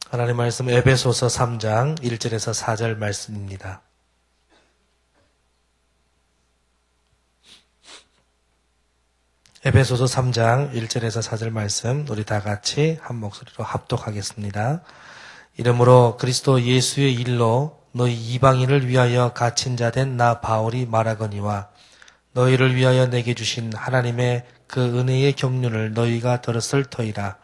하나님 말씀 에베소서 3장 1절에서 4절 말씀입니다. 에베소서 3장 1절에서 4절 말씀 우리 다 같이 한 목소리로 합독하겠습니다. 이러므로 그리스도 예수의 일로 너희 이방인을 위하여 갇힌 자 된 나 바울이 말하거니와 너희를 위하여 내게 주신 하나님의 그 은혜의 경륜을 너희가 들었을 터이라.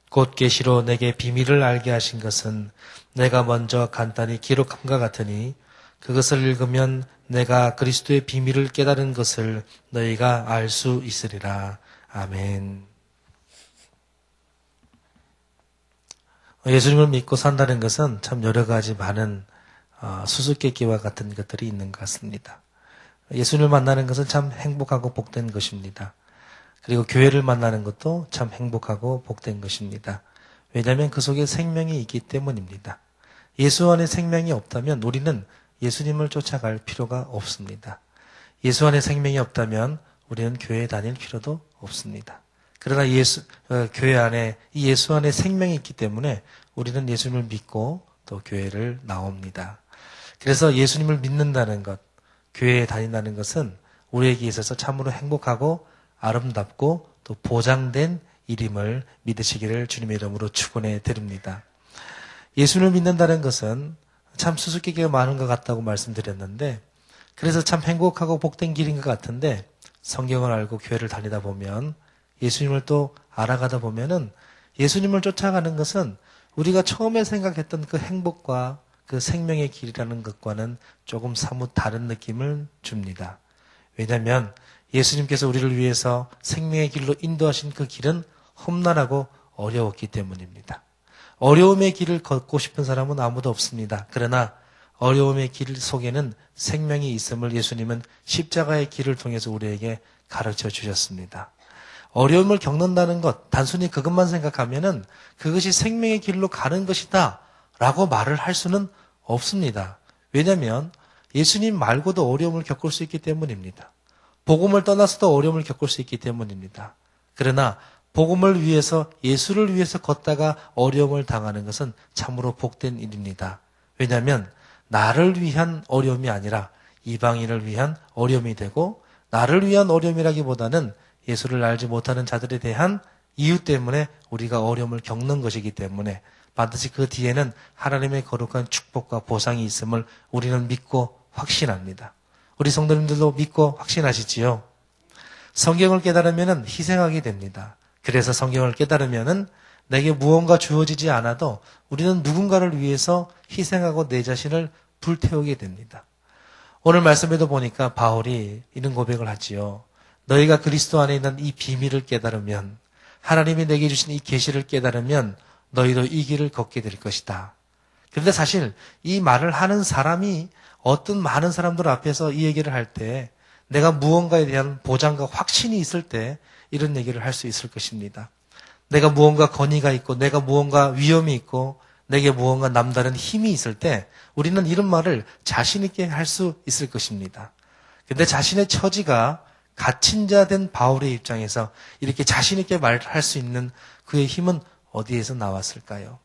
곧 계시로 내게 비밀을 알게 하신 것은 내가 먼저 간단히 기록함과 같으니 그것을 읽으면 내가 그리스도의 비밀을 깨달은 것을 너희가 알 수 있으리라. 아멘. 예수님을 믿고 산다는 것은 참 여러 가지 많은 수수께끼와 같은 것들이 있는 것 같습니다. 예수님을 만나는 것은 참 행복하고 복된 것입니다. 그리고 교회를 만나는 것도 참 행복하고 복된 것입니다. 왜냐하면 그 속에 생명이 있기 때문입니다. 예수 안에 생명이 없다면 우리는 예수님을 쫓아갈 필요가 없습니다. 예수 안에 생명이 없다면 우리는 교회에 다닐 필요도 없습니다. 그러나 교회 안에 이 예수 안에 생명이 있기 때문에 우리는 예수님을 믿고 또 교회를 나옵니다. 그래서 예수님을 믿는다는 것, 교회에 다닌다는 것은 우리에게 있어서 참으로 행복하고 아름답고 또 보장된 일임을 믿으시기를 주님의 이름으로 축원해 드립니다. 예수를 믿는다는 것은 참 수수께끼가 많은 것 같다고 말씀드렸는데 그래서 참 행복하고 복된 길인 것 같은데 성경을 알고 교회를 다니다 보면 예수님을 또 알아가다 보면은 예수님을 쫓아가는 것은 우리가 처음에 생각했던 그 행복과 그 생명의 길이라는 것과는 조금 사뭇 다른 느낌을 줍니다. 왜냐하면 예수님께서 우리를 위해서 생명의 길로 인도하신 그 길은 험난하고 어려웠기 때문입니다. 어려움의 길을 걷고 싶은 사람은 아무도 없습니다. 그러나 어려움의 길 속에는 생명이 있음을 예수님은 십자가의 길을 통해서 우리에게 가르쳐 주셨습니다. 어려움을 겪는다는 것, 단순히 그것만 생각하면은 그것이 생명의 길로 가는 것이다 라고 말을 할 수는 없습니다. 왜냐하면 예수님 말고도 어려움을 겪을 수 있기 때문입니다. 복음을 떠나서도 어려움을 겪을 수 있기 때문입니다. 그러나 복음을 위해서 예수를 위해서 걷다가 어려움을 당하는 것은 참으로 복된 일입니다. 왜냐하면 나를 위한 어려움이 아니라 이방인을 위한 어려움이 되고 나를 위한 어려움이라기보다는 예수를 알지 못하는 자들에 대한 이유 때문에 우리가 어려움을 겪는 것이기 때문에 반드시 그 뒤에는 하나님의 거룩한 축복과 보상이 있음을 우리는 믿고 확신합니다. 우리 성도님들도 믿고 확신하시지요? 성경을 깨달으면 희생하게 됩니다. 그래서 성경을 깨달으면 내게 무언가 주어지지 않아도 우리는 누군가를 위해서 희생하고 내 자신을 불태우게 됩니다. 오늘 말씀에도 보니까 바울이 이런 고백을 하지요. 너희가 그리스도 안에 있는 이 비밀을 깨달으면 하나님이 내게 주신 이 계시를 깨달으면 너희도 이 길을 걷게 될 것이다. 그런데 사실 이 말을 하는 사람이 어떤 많은 사람들 앞에서 이 얘기를 할 때 내가 무언가에 대한 보장과 확신이 있을 때 이런 얘기를 할 수 있을 것입니다. 내가 무언가 권위가 있고 내가 무언가 위험이 있고 내게 무언가 남다른 힘이 있을 때 우리는 이런 말을 자신 있게 할 수 있을 것입니다. 근데 자신의 처지가 갇힌 자 된 바울의 입장에서 이렇게 자신 있게 말할 수 있는 그의 힘은 어디에서 나왔을까요?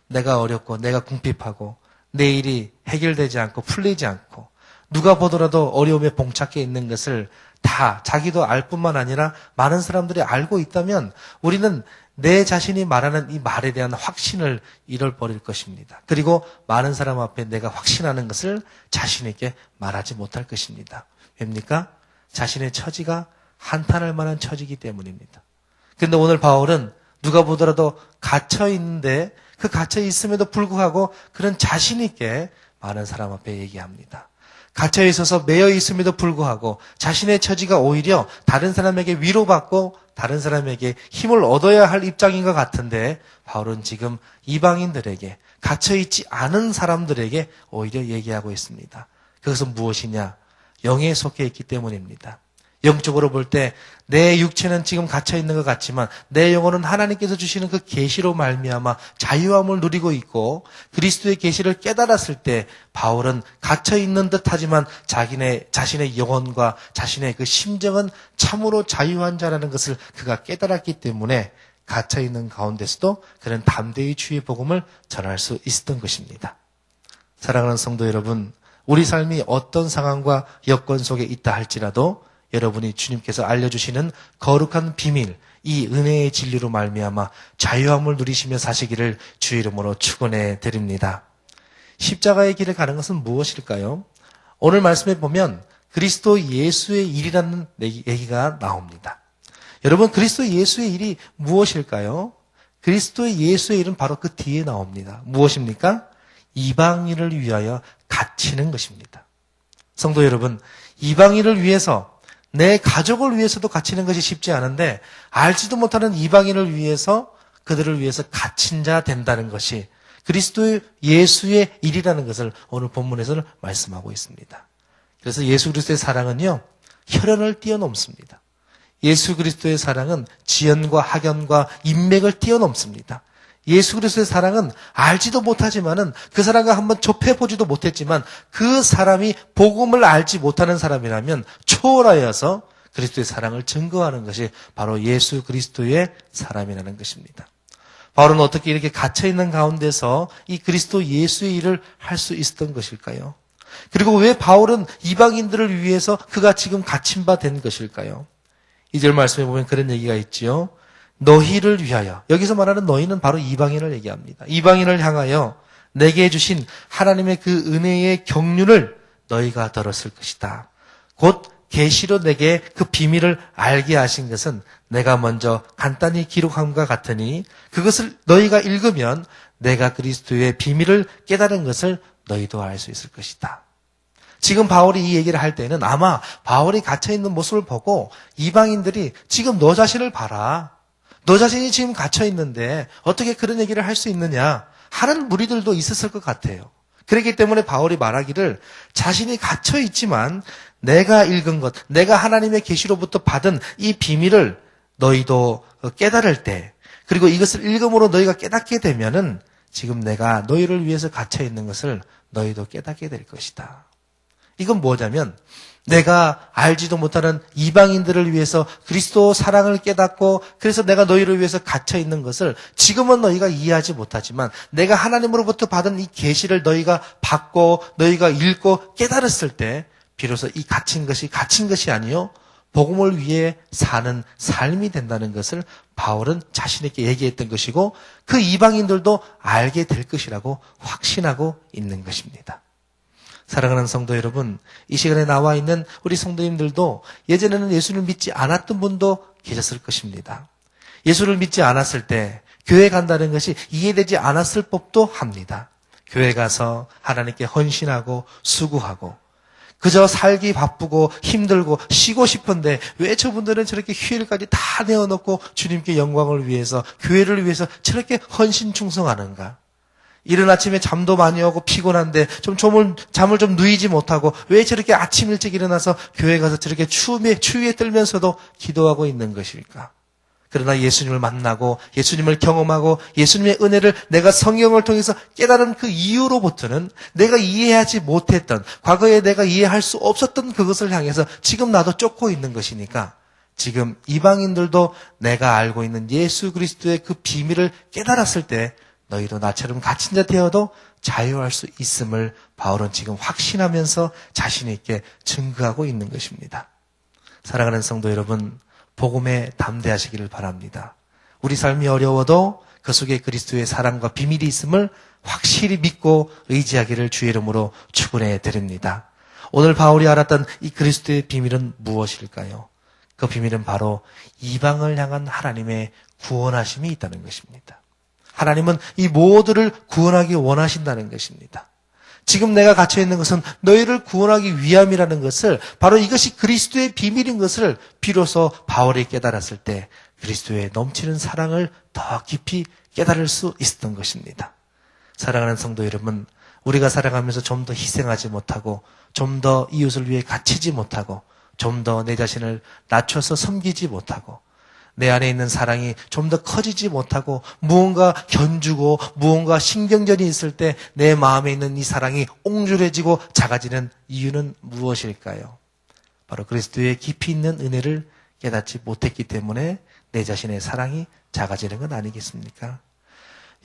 내가 어렵고 내가 궁핍하고 내 일이 해결되지 않고 풀리지 않고 누가 보더라도 어려움에 봉착해 있는 것을 다 자기도 알 뿐만 아니라 많은 사람들이 알고 있다면 우리는 내 자신이 말하는 이 말에 대한 확신을 잃어버릴 것입니다. 그리고 많은 사람 앞에 내가 확신하는 것을 자신 있게 말하지 못할 것입니다. 왜입니까? 자신의 처지가 한탄할 만한 처지이기 때문입니다. 그런데 오늘 바울은 누가 보더라도 갇혀 있는데 그 갇혀 있음에도 불구하고 그런 자신 있게 많은 사람 앞에 얘기합니다. 갇혀 있어서 매여 있음에도 불구하고 자신의 처지가 오히려 다른 사람에게 위로받고 다른 사람에게 힘을 얻어야 할 입장인 것 같은데 바울은 지금 이방인들에게 갇혀 있지 않은 사람들에게 오히려 얘기하고 있습니다. 그것은 무엇이냐? 영에 속해 있기 때문입니다. 영적으로 볼 때 내 육체는 지금 갇혀 있는 것 같지만 내 영혼은 하나님께서 주시는 그 계시로 말미암아 자유함을 누리고 있고 그리스도의 계시를 깨달았을 때 바울은 갇혀 있는 듯하지만 자신의 영혼과 자신의 그 심정은 참으로 자유한 자라는 것을 그가 깨달았기 때문에 갇혀 있는 가운데서도 그는 담대히 주의 복음을 전할 수 있었던 것입니다. 사랑하는 성도 여러분, 우리 삶이 어떤 상황과 여건 속에 있다 할지라도 여러분이 주님께서 알려주시는 거룩한 비밀, 이 은혜의 진리로 말미암아 자유함을 누리시며 사시기를 주의 이름으로 축원해 드립니다. 십자가의 길을 가는 것은 무엇일까요? 오늘 말씀에 보면 그리스도 예수의 일이라는 얘기가 나옵니다. 여러분, 그리스도 예수의 일이 무엇일까요? 그리스도 예수의 일은 바로 그 뒤에 나옵니다. 무엇입니까? 이방인을 위하여 갇히는 것입니다. 성도 여러분, 이방인을 위해서, 내 가족을 위해서도 갇히는 것이 쉽지 않은데 알지도 못하는 이방인을 위해서, 그들을 위해서 갇힌 자 된다는 것이 그리스도 예수의 일이라는 것을 오늘 본문에서는 말씀하고 있습니다. 그래서 예수 그리스도의 사랑은요, 혈연을 뛰어넘습니다. 예수 그리스도의 사랑은 지연과 학연과 인맥을 뛰어넘습니다. 예수 그리스도의 사랑은 알지도 못하지만은 그 사람과 한번 접해보지도 못했지만 그 사람이 복음을 알지 못하는 사람이라면 초월하여서 그리스도의 사랑을 증거하는 것이 바로 예수 그리스도의 사람이라는 것입니다. 바울은 어떻게 이렇게 갇혀있는 가운데서 이 그리스도 예수의 일을 할 수 있었던 것일까요? 그리고 왜 바울은 이방인들을 위해서 그가 지금 갇힌 바 된 것일까요? 2절 말씀에 보면 그런 얘기가 있지요. 너희를 위하여, 여기서 말하는 너희는 바로 이방인을 얘기합니다. 이방인을 향하여 내게 주신 하나님의 그 은혜의 경륜을 너희가 들었을 것이다. 곧 계시로 내게 그 비밀을 알게 하신 것은 내가 먼저 간단히 기록함과 같으니 그것을 너희가 읽으면 내가 그리스도의 비밀을 깨달은 것을 너희도 알 수 있을 것이다. 지금 바울이 이 얘기를 할 때는 아마 바울이 갇혀있는 모습을 보고 이방인들이 지금 너 자신을 봐라. 너 자신이 지금 갇혀있는데 어떻게 그런 얘기를 할 수 있느냐 하는 무리들도 있었을 것 같아요. 그렇기 때문에 바울이 말하기를 자신이 갇혀있지만 내가 읽은 것, 내가 하나님의 계시로부터 받은 이 비밀을 너희도 깨달을 때, 그리고 이것을 읽음으로 너희가 깨닫게 되면은 지금 내가 너희를 위해서 갇혀있는 것을 너희도 깨닫게 될 것이다. 이건 뭐냐면 내가 알지도 못하는 이방인들을 위해서 그리스도 사랑을 깨닫고 그래서 내가 너희를 위해서 갇혀있는 것을 지금은 너희가 이해하지 못하지만 내가 하나님으로부터 받은 이 계시를 너희가 받고 너희가 읽고 깨달았을 때 비로소 이 갇힌 것이 아니요 복음을 위해 사는 삶이 된다는 것을 바울은 자신에게 얘기했던 것이고 그 이방인들도 알게 될 것이라고 확신하고 있는 것입니다. 사랑하는 성도 여러분, 이 시간에 나와 있는 우리 성도님들도 예전에는 예수를 믿지 않았던 분도 계셨을 것입니다. 예수를 믿지 않았을 때 교회 간다는 것이 이해되지 않았을 법도 합니다. 교회 가서 하나님께 헌신하고 수고하고 그저 살기 바쁘고 힘들고 쉬고 싶은데 왜 저분들은 저렇게 휴일까지 다 내어놓고 주님께 영광을 위해서 교회를 위해서 저렇게 헌신 충성하는가? 이른 아침에 잠도 많이 오고 피곤한데 잠을 좀 누이지 못하고 왜 저렇게 아침 일찍 일어나서 교회 가서 저렇게 추위에 떨면서도 기도하고 있는 것일까? 그러나 예수님을 만나고 예수님을 경험하고 예수님의 은혜를 내가 성경을 통해서 깨달은 그 이후로부터는 내가 이해하지 못했던, 과거에 내가 이해할 수 없었던 그것을 향해서 지금 나도 쫓고 있는 것이니까 지금 이방인들도 내가 알고 있는 예수 그리스도의 그 비밀을 깨달았을 때 너희도 나처럼 갇힌 자 되어도 자유할 수 있음을 바울은 지금 확신하면서 자신 있게 증거하고 있는 것입니다. 사랑하는 성도 여러분, 복음에 담대하시기를 바랍니다. 우리 삶이 어려워도 그 속에 그리스도의 사랑과 비밀이 있음을 확실히 믿고 의지하기를 주의 이름으로 축원해 드립니다. 오늘 바울이 알았던 이 그리스도의 비밀은 무엇일까요? 그 비밀은 바로 이방을 향한 하나님의 구원하심이 있다는 것입니다. 하나님은 이 모두를 구원하기 원하신다는 것입니다. 지금 내가 갇혀있는 것은 너희를 구원하기 위함이라는 것을, 바로 이것이 그리스도의 비밀인 것을 비로소 바울이 깨달았을 때 그리스도의 넘치는 사랑을 더 깊이 깨달을 수 있었던 것입니다. 사랑하는 성도 여러분, 우리가 살아가면서 좀 더 희생하지 못하고 좀 더 이웃을 위해 갇히지 못하고 좀 더 내 자신을 낮춰서 섬기지 못하고 내 안에 있는 사랑이 좀 더 커지지 못하고 무언가 견주고 무언가 신경전이 있을 때 내 마음에 있는 이 사랑이 옹졸해지고 작아지는 이유는 무엇일까요? 바로 그리스도의 깊이 있는 은혜를 깨닫지 못했기 때문에 내 자신의 사랑이 작아지는 건 아니겠습니까?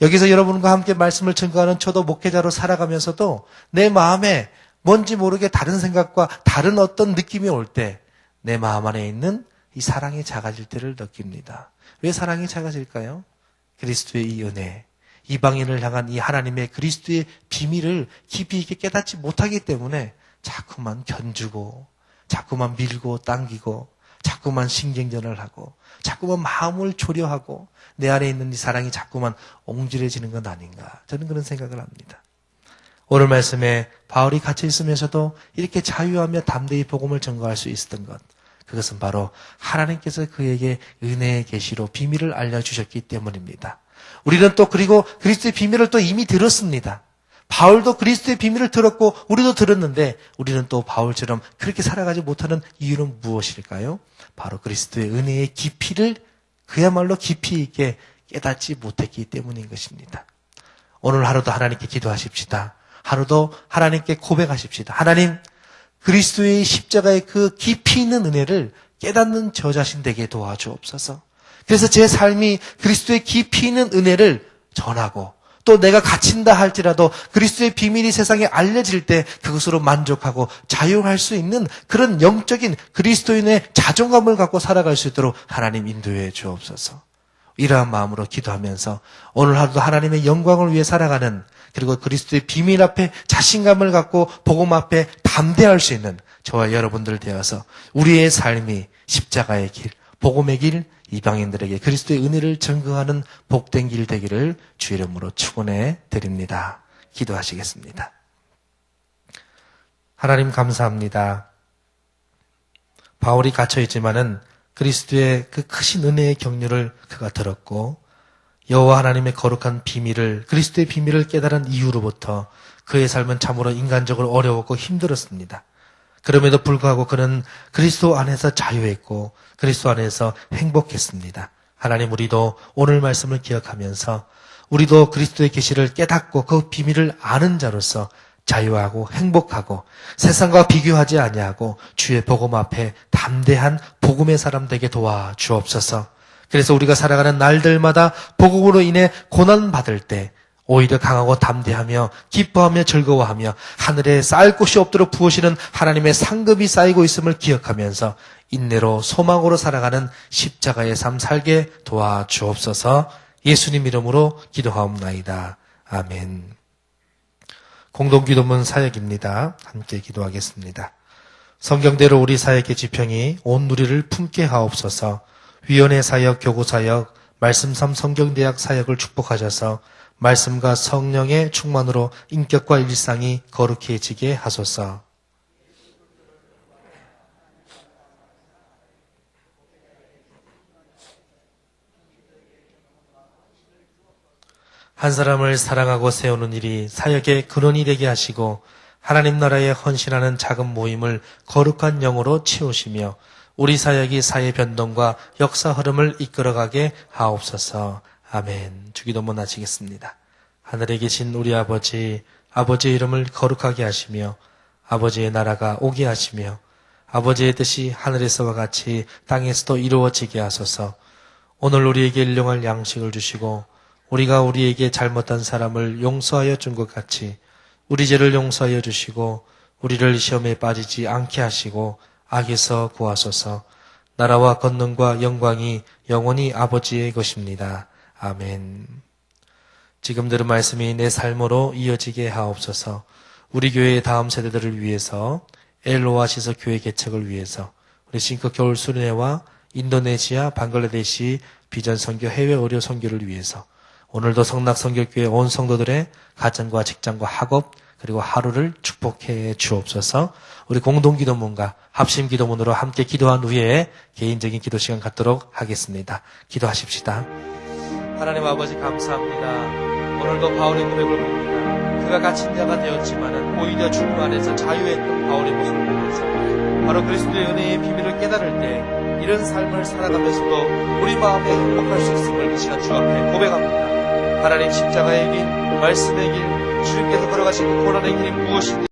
여기서 여러분과 함께 말씀을 증거하는 저도 목회자로 살아가면서도 내 마음에 뭔지 모르게 다른 생각과 다른 어떤 느낌이 올 때 내 마음 안에 있는 이 사랑이 작아질 때를 느낍니다. 왜 사랑이 작아질까요? 그리스도의 이 은혜, 이방인을 향한 이 하나님의 그리스도의 비밀을 깊이 있게 깨닫지 못하기 때문에 자꾸만 견주고 자꾸만 밀고 당기고 자꾸만 신경전을 하고 자꾸만 마음을 조려하고 내 안에 있는 이 사랑이 자꾸만 옹졸해지는 건 아닌가, 저는 그런 생각을 합니다. 오늘 말씀에 바울이 갇혀 있으면서도 이렇게 자유하며 담대히 복음을 전거할 수 있었던 것, 그것은 바로 하나님께서 그에게 은혜의 계시로 비밀을 알려주셨기 때문입니다. 우리는 또 그리고 그리스도의 비밀을 또 이미 들었습니다. 바울도 그리스도의 비밀을 들었고 우리도 들었는데 우리는 또 바울처럼 그렇게 살아가지 못하는 이유는 무엇일까요? 바로 그리스도의 은혜의 깊이를 그야말로 깊이 있게 깨닫지 못했기 때문인 것입니다. 오늘 하루도 하나님께 기도하십시다. 하루도 하나님께 고백하십시다. 하나님, 그리스도의 십자가의 그 깊이 있는 은혜를 깨닫는 저 자신 되게 도와주옵소서. 그래서 제 삶이 그리스도의 깊이 있는 은혜를 전하고 또 내가 갇힌다 할지라도 그리스도의 비밀이 세상에 알려질 때 그것으로 만족하고 자유할 수 있는 그런 영적인 그리스도인의 자존감을 갖고 살아갈 수 있도록 하나님 인도해 주옵소서. 이러한 마음으로 기도하면서 오늘 하루도 하나님의 영광을 위해 살아가는, 그리고 그리스도의 비밀 앞에 자신감을 갖고 복음 앞에 담대할 수 있는 저와 여러분들 되어서 우리의 삶이 십자가의 길, 복음의 길, 이방인들에게 그리스도의 은혜를 증거하는 복된 길 되기를 주 이름으로 축원해 드립니다. 기도하시겠습니다. 하나님 감사합니다. 바울이 갇혀있지만은 그리스도의 그 크신 은혜의 경륜을 그가 들었고 여호와 하나님의 거룩한 비밀을, 그리스도의 비밀을 깨달은 이후로부터 그의 삶은 참으로 인간적으로 어려웠고 힘들었습니다. 그럼에도 불구하고 그는 그리스도 안에서 자유했고 그리스도 안에서 행복했습니다. 하나님, 우리도 오늘 말씀을 기억하면서 우리도 그리스도의 계시를 깨닫고 그 비밀을 아는 자로서 자유하고 행복하고 세상과 비교하지 아니하고 주의 복음 앞에 담대한 복음의 사람 되게 도와주옵소서. 그래서 우리가 살아가는 날들마다 복음으로 인해 고난받을 때 오히려 강하고 담대하며 기뻐하며 즐거워하며 하늘에 쌓을 곳이 없도록 부으시는 하나님의 상급이 쌓이고 있음을 기억하면서 인내로 소망으로 살아가는 십자가의 삶 살게 도와주옵소서. 예수님 이름으로 기도하옵나이다. 아멘. 공동기도문 사역입니다. 함께 기도하겠습니다. 성경대로 우리 사역의 지평이 온 누리를 품게 하옵소서. 위원회 사역, 교구 사역, 말씀삼 성경대학 사역을 축복하셔서 말씀과 성령의 충만으로 인격과 일상이 거룩해지게 하소서. 한 사람을 사랑하고 세우는 일이 사역의 근원이 되게 하시고 하나님 나라에 헌신하는 작은 모임을 거룩한 영으로 채우시며 우리 사역이 사회 변동과 역사 흐름을 이끌어가게 하옵소서. 아멘. 주기도문 마치겠습니다. 하늘에 계신 우리 아버지, 아버지의 이름을 거룩하게 하시며 아버지의 나라가 오게 하시며 아버지의 뜻이 하늘에서와 같이 땅에서도 이루어지게 하소서. 오늘 우리에게 일용할 양식을 주시고 우리가 우리에게 잘못한 사람을 용서하여 준 것 같이 우리 죄를 용서하여 주시고 우리를 시험에 빠지지 않게 하시고 악에서 구하소서. 나라와 권능과 영광이 영원히 아버지의 것입니다. 아멘. 지금 들은 말씀이 내 삶으로 이어지게 하옵소서. 우리 교회의 다음 세대들을 위해서, 엘오아시스 교회 개척을 위해서, 우리 싱크 겨울 수련회와 인도네시아, 방글라데시 비전 선교 해외 의료 선교를 위해서 오늘도 성낙 선교교회 온 성도들의 가정과 직장과 학업 그리고 하루를 축복해 주옵소서. 우리 공동기도문과 합심기도문으로 함께 기도한 후에 개인적인 기도 시간 갖도록 하겠습니다. 기도하십시다. 하나님 아버지 감사합니다. 오늘도 바울의 고백을 봅니다. 그가 갇힌 자가 되었지만 오히려 주님 안에서 자유했던 바울의 모습을 보면서 바로 그리스도의 은혜의 비밀을 깨달을 때 이런 삶을 살아가면서도 우리 마음에 행복할 수 있음을 이 시간 주 앞에 고백합니다. 하나님 십자가의 길, 말씀의 길, 주님께서 걸어가신 그 고난의 길이 무엇인지